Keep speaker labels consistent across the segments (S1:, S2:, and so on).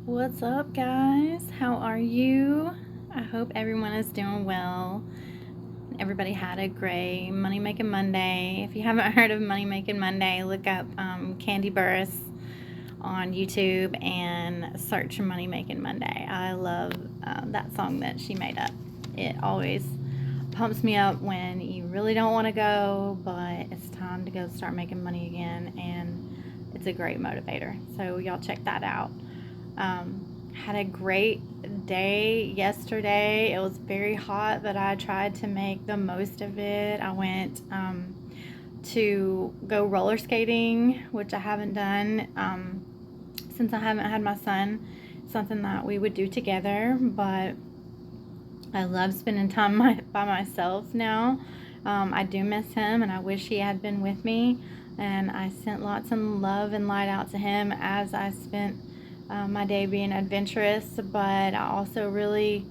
S1: What's up, guys? How are you? I hope everyone is doing well. Everybody had a great Money Making Monday. If you haven't heard of Money Making Monday, look up Candy Burris on YouTube and search Money Making Monday. I love that song that she made up. It always pumps me up when you really don't want to go, but it's time to go start making money again, and it's a great motivator. So, y'all check that out. Had a great day yesterday. It was very hot, but I tried to make the most of it. I went to go roller skating, which I haven't done since I haven't had my son. Something that we would do together, but I love spending time by myself now. I do miss him, and I wish he had been with me. And I sent lots of love and light out to him as I spent my day being adventurous, but I also really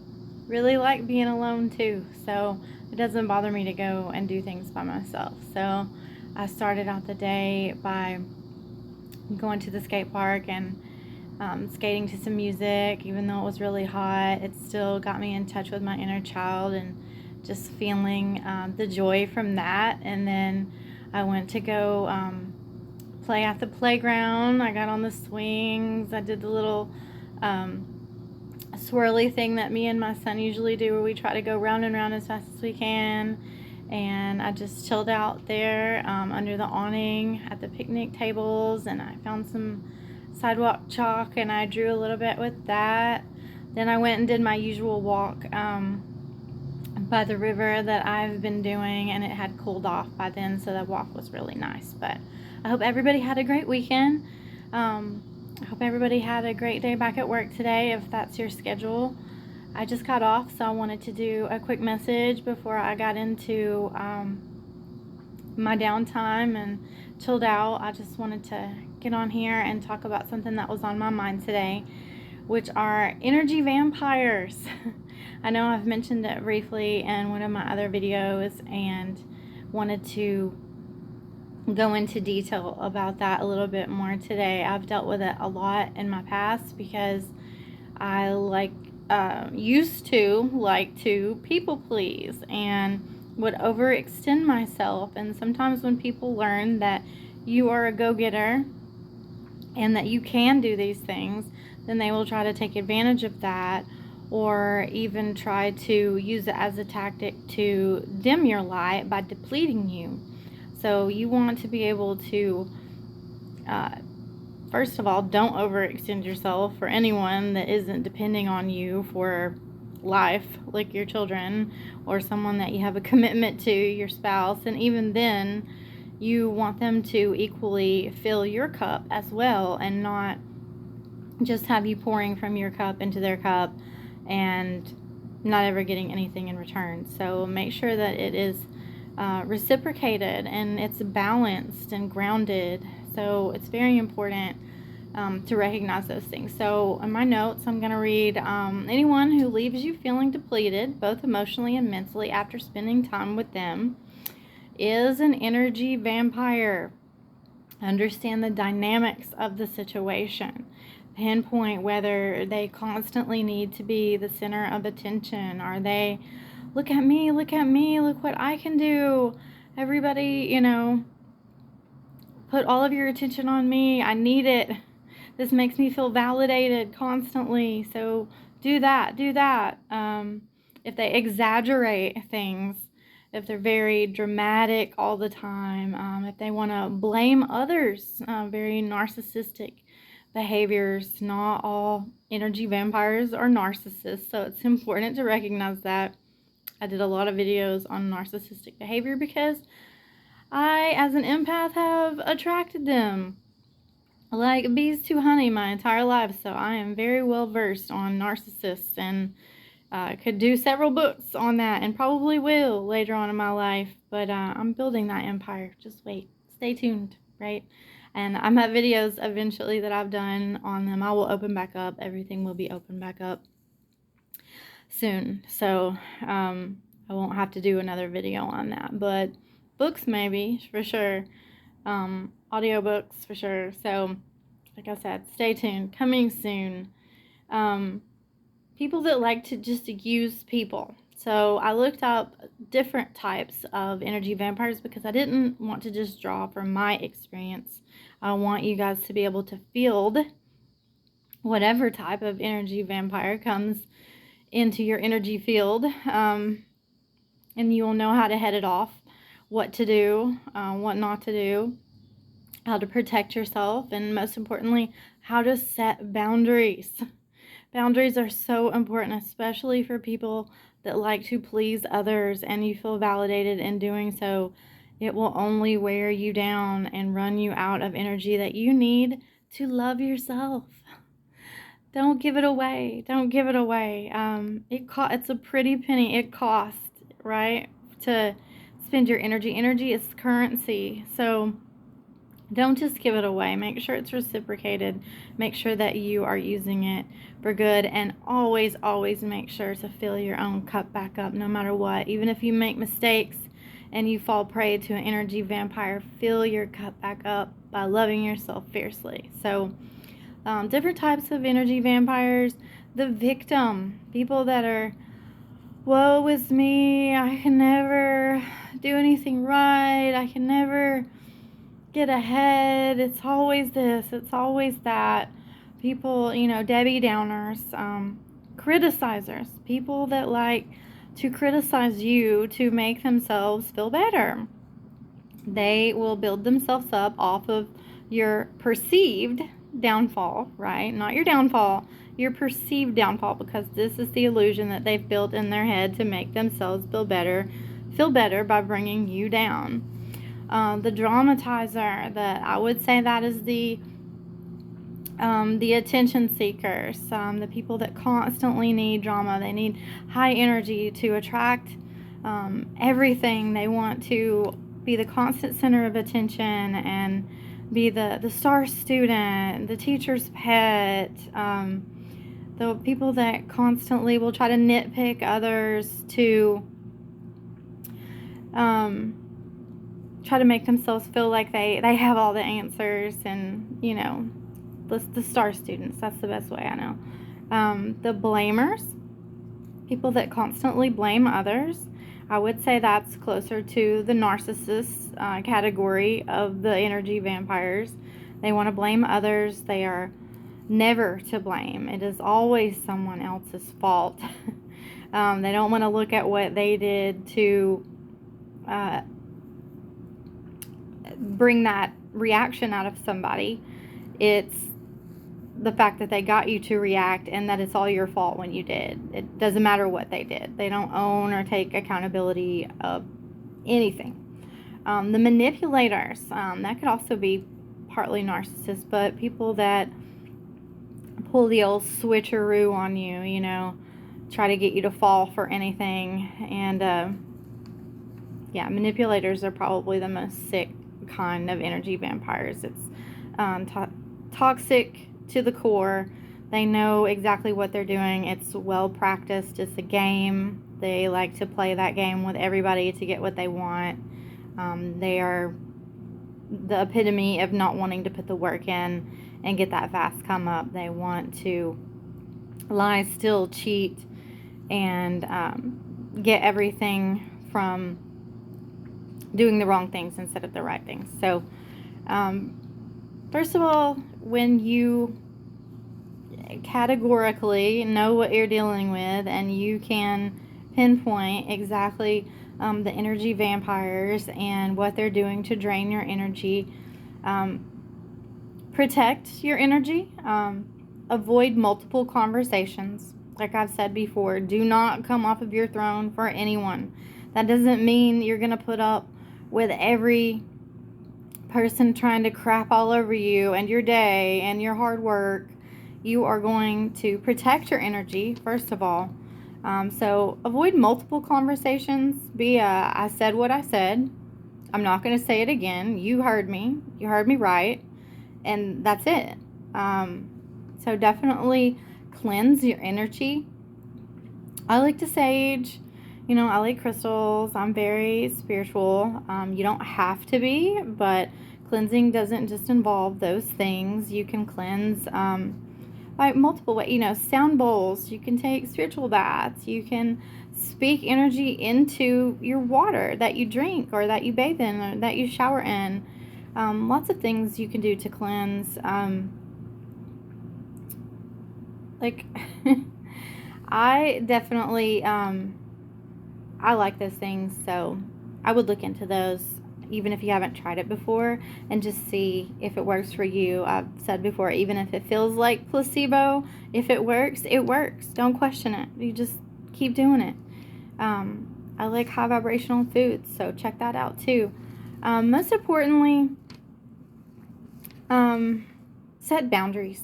S1: like being alone too. So it doesn't bother me to go and do things by myself. So I started out the day by going to the skate park and skating to some music. Even though it was really hot, it still got me in touch with my inner child and just feeling the joy from that. And then I went to go play at the playground. I got on the swings. I did the little swirly thing that me and my son usually do, where we try to go round and round as fast as we can. And I just chilled out there under the awning at the picnic tables, and I found some sidewalk chalk and I drew a little bit with that. Then I went and did my usual walk by the river that I've been doing, and it had cooled off by then, so that walk was really nice. But I hope everybody had a great weekend. I hope everybody had a great day back at work today, if that's your schedule. I just got off, so I wanted to do a quick message before I got into my downtime and chilled out. I just wanted to get on here and talk about something that was on my mind today, which are energy vampires. I know I've mentioned it briefly in one of my other videos and wanted to go into detail about that a little bit more today. I've dealt with it a lot in my past because I used to like to people please and would overextend myself. And sometimes when people learn that you are a go-getter and that you can do these things, then they will try to take advantage of that, or even try to use it as a tactic to dim your light by depleting you. So you want to be able to, first of all, don't overextend yourself for anyone that isn't depending on you for life, like your children or someone that you have a commitment to, your spouse. And even then, you want them to equally fill your cup as well, and not just have you pouring from your cup into their cup and not ever getting anything in return. So make sure that it is reciprocated and it's balanced and grounded. So it's very important to recognize those things. So in my notes, I'm going to read anyone who leaves you feeling depleted, both emotionally and mentally, after spending time with them, is an energy vampire. Understand the dynamics of the situation. Pinpoint whether they constantly need to be the center of attention. Are they, look at me, look what I can do. Everybody, put all of your attention on me. I need it. This makes me feel validated constantly. So do that. If they exaggerate things, if they're very dramatic all the time, if they want to blame others, very narcissistic behaviors. Not all energy vampires are narcissists, so it's important to recognize that. I did a lot of videos on narcissistic behavior because I, as an empath, have attracted them like bees to honey my entire life. So I am very well versed on narcissists, and could do several books on that, and probably will later on in my life. But I'm building that empire. Just wait. Stay tuned, right? And I'm at videos eventually that I've done on them. I will open back up. Everything will be open back up soon. So I won't have to do another video on that. But books maybe, for sure. Audiobooks for sure. So like I said, stay tuned. Coming soon. People that like to just use people. So I looked up different types of energy vampires because I didn't want to just draw from my experience. I want you guys to be able to field whatever type of energy vampire comes into your energy field, and you'll know how to head it off, what to do, what not to do, how to protect yourself, and most importantly, how to set boundaries. Boundaries are so important, especially for people that like to please others and you feel validated in doing so. It will only wear you down and run you out of energy that you need to love yourself. Don't give it away. Don't give it away. It's a pretty penny. It costs, right, to spend your energy. Energy is currency. So don't just give it away. Make sure it's reciprocated. Make sure that you are using it for good. And always, always make sure to fill your own cup back up no matter what. Even if you make mistakes and you fall prey to an energy vampire, fill your cup back up by loving yourself fiercely. So, different types of energy vampires. The victim. People that are, woe is me. I can never do anything right. I can never get ahead. It's always this, it's always that. People, Debbie Downers, criticizers, people that like to criticize you to make themselves feel better. They will build themselves up off of your perceived downfall, right? Not your downfall, your perceived downfall, because this is the illusion that they've built in their head to make themselves feel better by bringing you down. The dramatizer, that I would say that is the attention seekers, the people that constantly need drama. They need high energy to attract everything. They want to be the constant center of attention and be the star student, the teacher's pet, the people that constantly will try to nitpick others to try to make themselves feel like they have all the answers, and the star students, that's the best way I know. The blamers, people that constantly blame others. I would say that's closer to the narcissist category of the energy vampires. They want to blame others. They are never to blame. It is always someone else's fault. They don't want to look at what they did to bring that reaction out of somebody. It's the fact that they got you to react and that it's all your fault when you did. It doesn't matter what they did. They don't own or take accountability of anything. The manipulators, that could also be partly narcissists, but people that pull the old switcheroo on you, try to get you to fall for anything. And manipulators are probably the most sick kind of energy vampires. It's toxic to the core. They know exactly what they're doing. It's well practiced. It's a game. They like to play that game with everybody to get what they want. They are the epitome of not wanting to put the work in and get that fast come up. They want to lie, steal, cheat, and get everything from doing the wrong things instead of the right things. So, first of all, when you categorically know what you're dealing with and you can pinpoint exactly the energy vampires and what they're doing to drain your energy, protect your energy, avoid multiple conversations. Like I've said before, do not come off of your throne for anyone. That doesn't mean you're going to put up with every person trying to crap all over you and your day and your hard work. You are going to protect your energy, first of all. So avoid multiple conversations. I said what I said. I'm not going to say it again. You heard me. You heard me right. And that's it. So definitely cleanse your energy. I like to sage. I like crystals. I'm very spiritual. You don't have to be, but cleansing doesn't just involve those things. You can cleanse like multiple ways. Sound bowls. You can take spiritual baths. You can speak energy into your water that you drink or that you bathe in or that you shower in. Lots of things you can do to cleanse. Like, I definitely, I like those things, so I would look into those even if you haven't tried it before and just see if it works for you. I've said before, even if it feels like placebo, if it works, it works. Don't question it. You just keep doing it. I like high vibrational foods, so check that out too. Most importantly, set boundaries.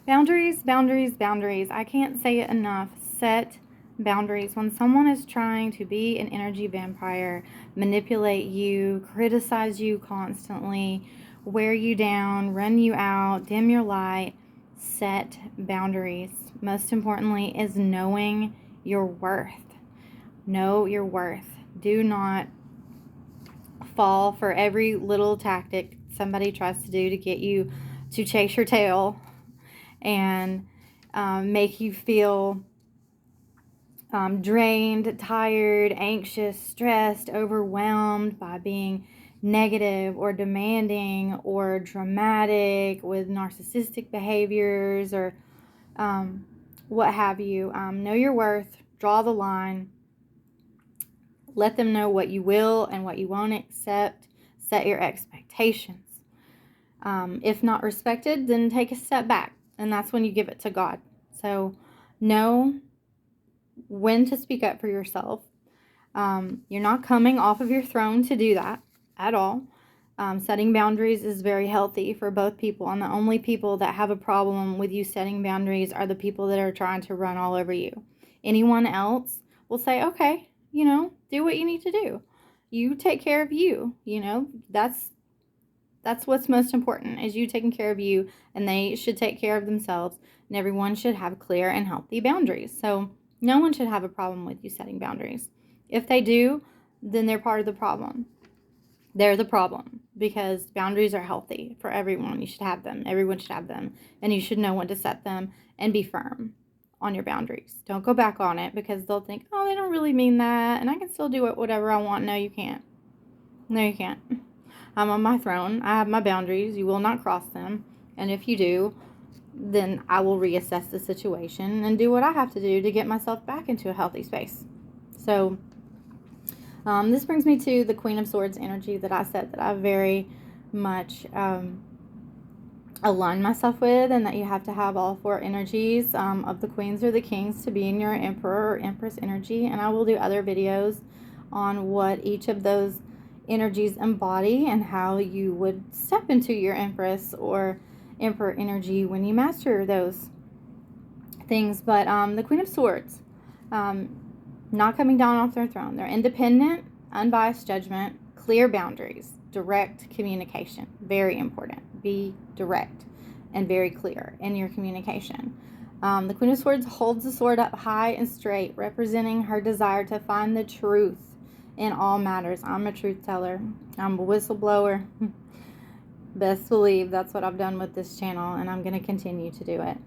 S1: Boundaries, boundaries, boundaries. I can't say it enough. Set boundaries. When someone is trying to be an energy vampire, manipulate you, criticize you constantly, wear you down, run you out, dim your light, set boundaries. Most importantly is knowing your worth. Know your worth. Do not fall for every little tactic somebody tries to do to get you to chase your tail and make you feel drained, tired, anxious, stressed, overwhelmed by being negative or demanding or dramatic with narcissistic behaviors or what have you. Know your worth, draw the line, let them know what you will and what you won't accept, set your expectations. If not respected, then take a step back, and that's when you give it to God. So know when to speak up for yourself. You're not coming off of your throne to do that at all. Setting boundaries is very healthy for both people, and the only people that have a problem with you setting boundaries are the people that are trying to run all over you. Anyone else will say, okay, do what you need to do. You take care of you, that's what's most important, is you taking care of you, and they should take care of themselves, and everyone should have clear and healthy boundaries. So no one should have a problem with you setting boundaries. If they do, then they're part of the problem. They're the problem, because boundaries are healthy for everyone. You should have them. Everyone should have them, and you should know when to set them and be firm on your boundaries. Don't go back on it because they'll think, oh, they don't really mean that, and I can still do whatever I want. No, you can't. No, you can't. I'm on my throne. I have my boundaries. You will not cross them. And if you do, then I will reassess the situation and do what I have to do to get myself back into a healthy space. So this brings me to the Queen of Swords energy that I said that I very much align myself with, and that you have to have all four energies of the queens or the kings to be in your emperor or empress energy. And I will do other videos on what each of those energies embody and how you would step into your empress or emperor energy when you master those things. But the Queen of Swords, not coming down off their throne. They're independent, unbiased judgment, clear boundaries, direct communication. Very important. Be direct and very clear in your communication. The Queen of Swords holds the sword up high and straight, representing her desire to find the truth in all matters. I'm a truth teller. I'm a whistleblower. Best believe that's what I've done with this channel, and I'm going to continue to do it.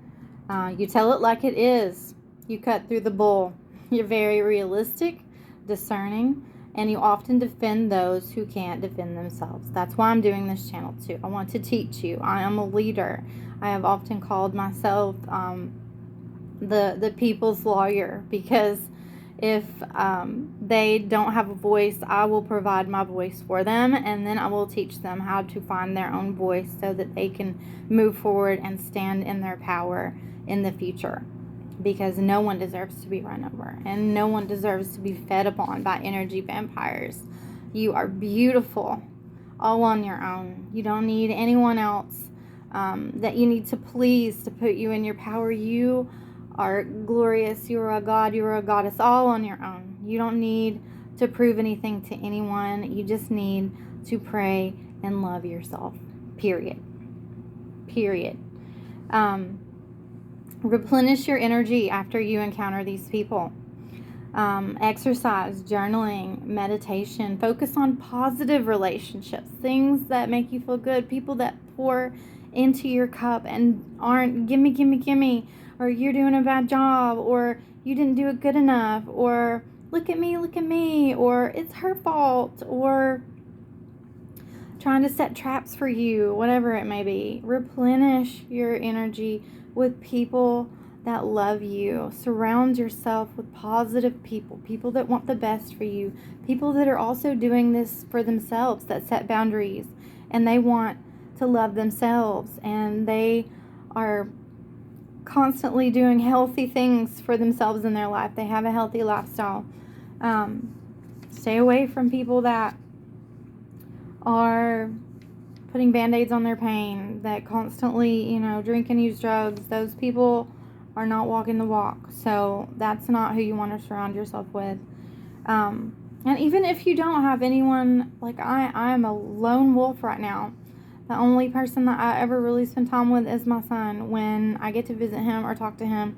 S1: You tell it like it is. You cut through the bull. You're very realistic, discerning, and you often defend those who can't defend themselves. That's why I'm doing this channel too. I want to teach you. I am a leader. I have often called myself the people's lawyer, because if they don't have a voice, I will provide my voice for them, and then I will teach them how to find their own voice so that they can move forward and stand in their power in the future. Because no one deserves to be run over, and no one deserves to be fed upon by energy vampires. You are beautiful all on your own. You don't need anyone else that you need to please to put you in your power. You are glorious. You are a god. You are a goddess all on your own. You don't need to prove anything to anyone. You just need to pray and love yourself. Period. Replenish your energy after you encounter these people. Exercise, journaling, meditation. Focus on positive relationships, things that make you feel good, people that pour into your cup and aren't gimme, or you're doing a bad job, or you didn't do it good enough, or look at me, or it's her fault, or trying to set traps for you, whatever it may be. Replenish your energy with people that love you. Surround yourself with positive people, people that want the best for you, people that are also doing this for themselves, that set boundaries, and they want to love themselves, and they are constantly doing healthy things for themselves in their life. They have a healthy lifestyle. Stay away from people that are putting band-aids on their pain, that constantly, drink and use drugs. Those people are not walking the walk. So that's not who you want to surround yourself with. And even if you don't have anyone, like I am a lone wolf right now. The only person that I ever really spend time with is my son when I get to visit him or talk to him.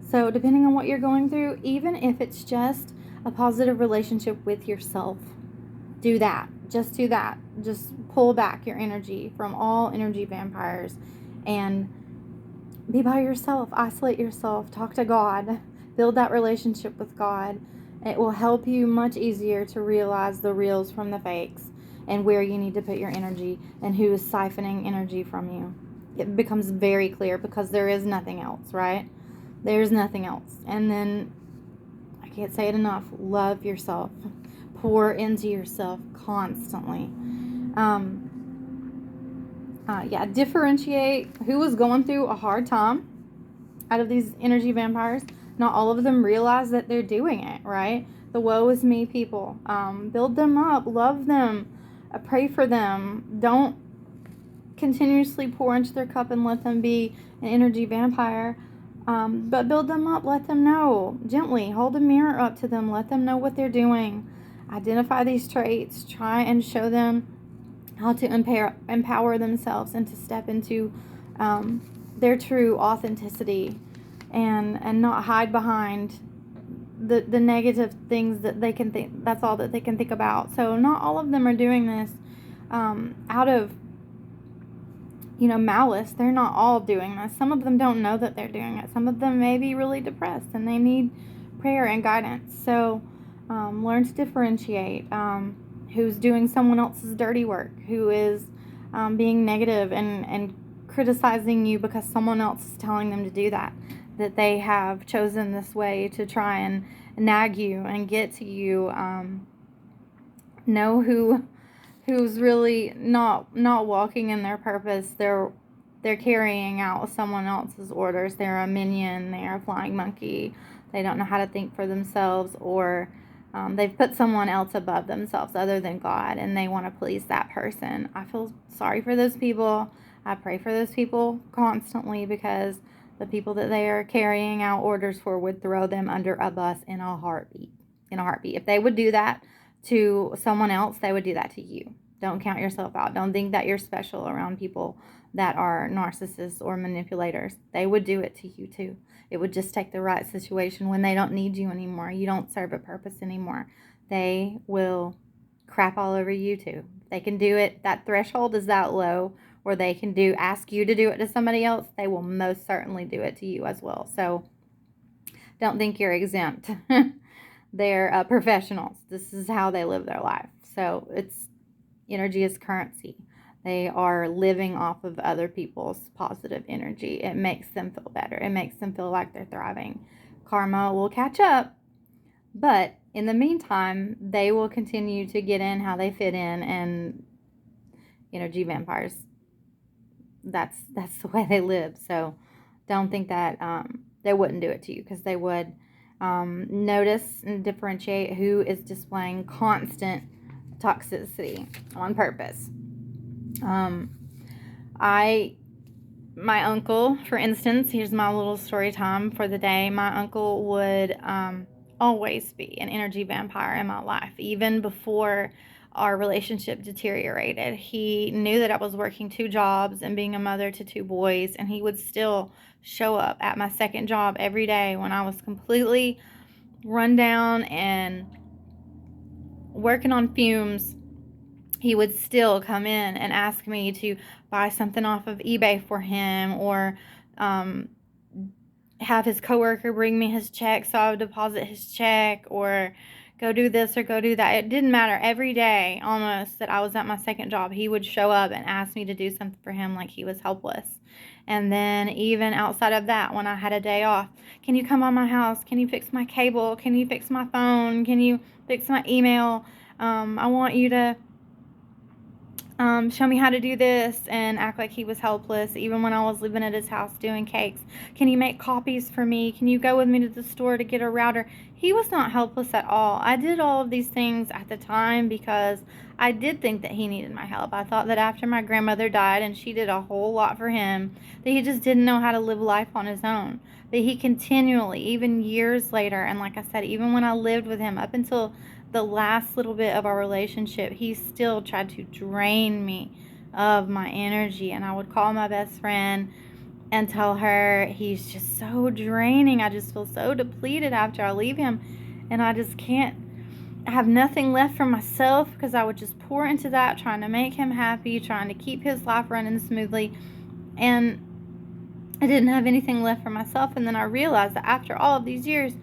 S1: So depending on what you're going through, even if it's just a positive relationship with yourself, do that. Just do that. Just pull back your energy from all energy vampires and be by yourself. Isolate yourself. Talk to God. Build that relationship with God. It will help you much easier to realize the reals from the fakes and where you need to put your energy and who is siphoning energy from you. It becomes very clear because there is nothing else, right? There's nothing else. And then, I can't say it enough, love yourself. Pour into yourself constantly. Differentiate who is going through a hard time out of these energy vampires. Not all of them realize that they're doing it, right? The woe is me people. Build them up. Love them. Pray for them. Don't continuously pour into their cup and let them be an energy vampire. But build them up. Let them know. Gently. Hold a mirror up to them. Let them know what they're doing. Identify these traits. Try and show them how to empower themselves and to step into their true authenticity and not hide behind the negative things that they can think. That's all that they can think about. So not all of them are doing this out of malice. They're not all doing this. Some of them don't know that they're doing it. Some of them may be really depressed and they need prayer and guidance. So learn to differentiate who's doing someone else's dirty work, who is being negative and criticizing you because someone else is telling them to do that they have chosen this way to try and nag you and get to you. Know who's really not walking in their purpose. They're carrying out someone else's orders. They're a minion. They're a flying monkey. They don't know how to think for themselves, or they've put someone else above themselves other than God, and they want to please that person. I feel sorry for those people. I pray for those people constantly because the people that they are carrying out orders for would throw them under a bus in a heartbeat. If they would do that to someone else, they would do that to you. Don't count yourself out. Don't think that you're special around people that are narcissists or manipulators. They would do it to you too. It would just take the right situation when they don't need you anymore. You don't serve a purpose anymore. They will crap all over you too. They can do it. That threshold is that low, or they can ask you to do it to somebody else. They will most certainly do it to you as well. So don't think you're exempt. They're professionals. This is how they live their life. So energy is currency. They are living off of other people's positive energy. It makes them feel better. It makes them feel like they're thriving. Karma will catch up, but in the meantime, they will continue to get in how they fit in, and energy vampires, that's the way they live. So don't think that they wouldn't do it to you, because they would. Notice and differentiate who is displaying constant toxicity on purpose. My uncle, for instance, here's my little story time for the day. My uncle would always be an energy vampire in my life, even before our relationship deteriorated. He knew that I was working 2 jobs and being a mother to 2 boys, and he would still show up at my second job every day when I was completely run down and working on fumes, he would still come in and ask me to buy something off of eBay for him, or have his coworker bring me his check so I would deposit his check, or go do this or go do that. It didn't matter. Every day almost that I was at my second job, he would show up and ask me to do something for him like he was helpless. And then even outside of that, when I had a day off, can you come by my house? Can you fix my cable? Can you fix my phone? Can you fix my email? I want you to show me how to do this, and act like he was helpless. Even when I was living at his house doing cakes, can you make copies for me? Can you go with me to the store to get a router? He was not helpless at all. I did all of these things at the time because I did think that he needed my help. I thought that after my grandmother died and she did a whole lot for him, that he just didn't know how to live life on his own. But he continually, even years later, and like I said, even when I lived with him up until the last little bit of our relationship, he still tried to drain me of my energy. And I would call my best friend and tell her, he's just so draining. I just feel so depleted after I leave him, and I just can't, I have nothing left for myself, because I would just pour into that, trying to make him happy, trying to keep his life running smoothly, and I didn't have anything left for myself. And then I realized that after all of these years,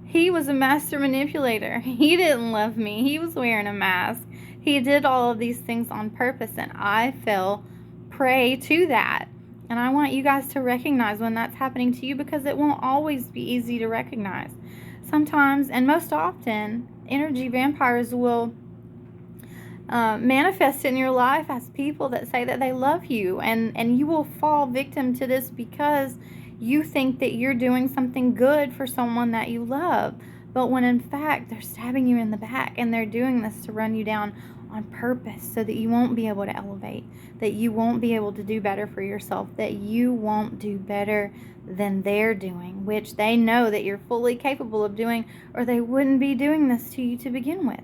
S1: he was a master manipulator. He didn't love me. He was wearing a mask. He did all of these things on purpose, and I fell prey to that. And I want you guys to recognize when that's happening to you, because it won't always be easy to recognize. Sometimes, and most often, energy vampires will manifest in your life as people that say that they love you, and you will fall victim to this because you think that you're doing something good for someone that you love, but when in fact they're stabbing you in the back, and they're doing this to run you down on purpose, so that you won't be able to elevate, that you won't be able to do better for yourself, that you won't do better than they're doing, which they know that you're fully capable of doing, or they wouldn't be doing this to you to begin with.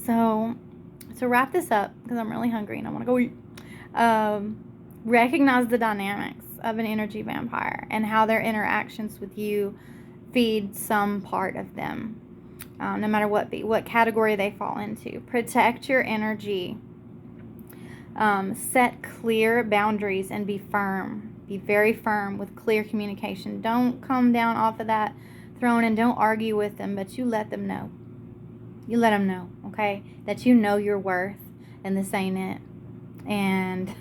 S1: So to wrap this up, because I'm really hungry and I want to go eat, recognize the dynamics of an energy vampire and how their interactions with you feed some part of them, no matter what category they fall into. Protect your energy. Set clear boundaries and be firm. Be very firm with clear communication. Don't come down off of that throne and don't argue with them, but you let them know. You let them know, okay, that you know your worth and this ain't it. And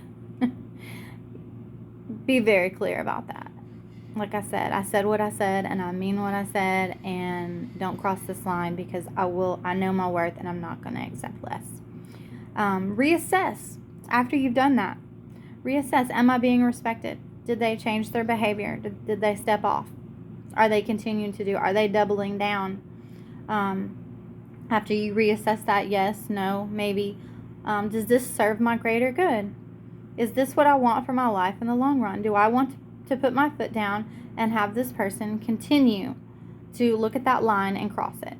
S1: be very clear about that. Like I said what I said, and I mean what I said, and don't cross this line, because I know my worth, and I'm not going to accept less. Reassess after you've done that. Reassess. Am I being respected? Did they change their behavior? Did they step off? Are they continuing to do? Are they doubling down? After you reassess that, yes, no, maybe. Does this serve my greater good? Is this what I want for my life in the long run? Do I want to put my foot down and have this person continue to look at that line and cross it?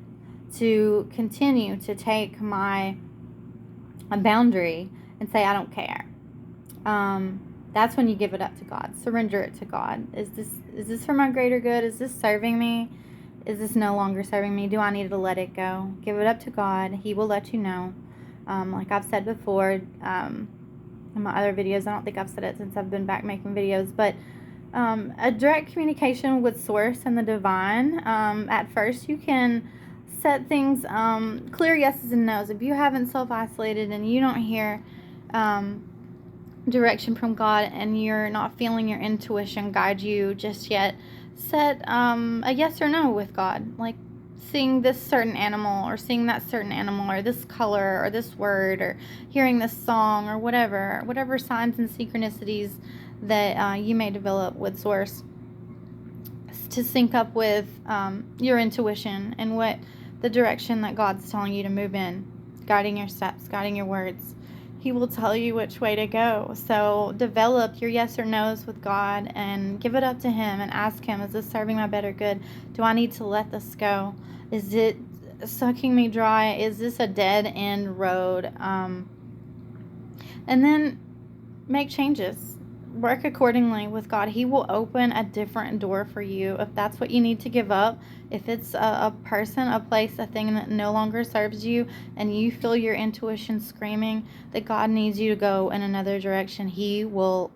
S1: To continue to take a boundary and say, I don't care. That's when you give it up to God. Surrender it to God. Is this for my greater good? Is this serving me? Is this no longer serving me? Do I need to let it go? Give it up to God. He will let you know. Like I've said before in my other videos, I don't think I've said it since I've been back making videos, but a direct communication with Source and the Divine. At first, you can set things, clear yeses and nos. If you haven't self-isolated and you don't hear direction from God, and you're not feeling your intuition guide you just yet, set a yes or no with God. Like seeing this certain animal, or seeing that certain animal, or this color, or this word, or hearing this song, or whatever signs and synchronicities that you may develop with Source, to sync up with your intuition and what the direction that God's telling you to move in, guiding your steps, guiding your words. He will tell you which way to go. So develop your yes or no's with God and give it up to Him and ask Him, is this serving my better good? Do I need to let this go? Is it sucking me dry? Is this a dead end road? And then make changes. work accordingly with God. He will open a different door for you if that's what you need to give up. If it's a person, a place, a thing that no longer serves you, and you feel your intuition screaming that God needs you to go in another direction, He will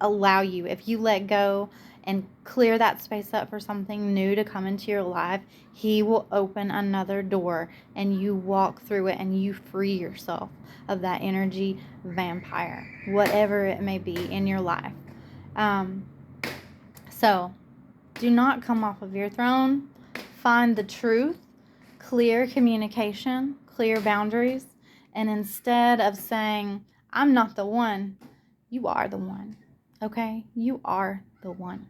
S1: allow you. If you let go and clear that space up for something new to come into your life, He will open another door and you walk through it and you free yourself of that energy vampire, whatever it may be in your life. So do not come off of your throne. Find the truth, clear communication, clear boundaries, and instead of saying, I'm not the one, you are the one. Okay? You are the one.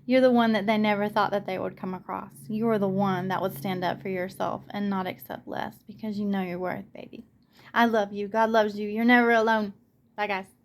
S1: You're the one that they never thought that they would come across. You are the one that would stand up for yourself and not accept less because you know your worth, baby. I love you. God loves you. You're never alone. Bye, guys.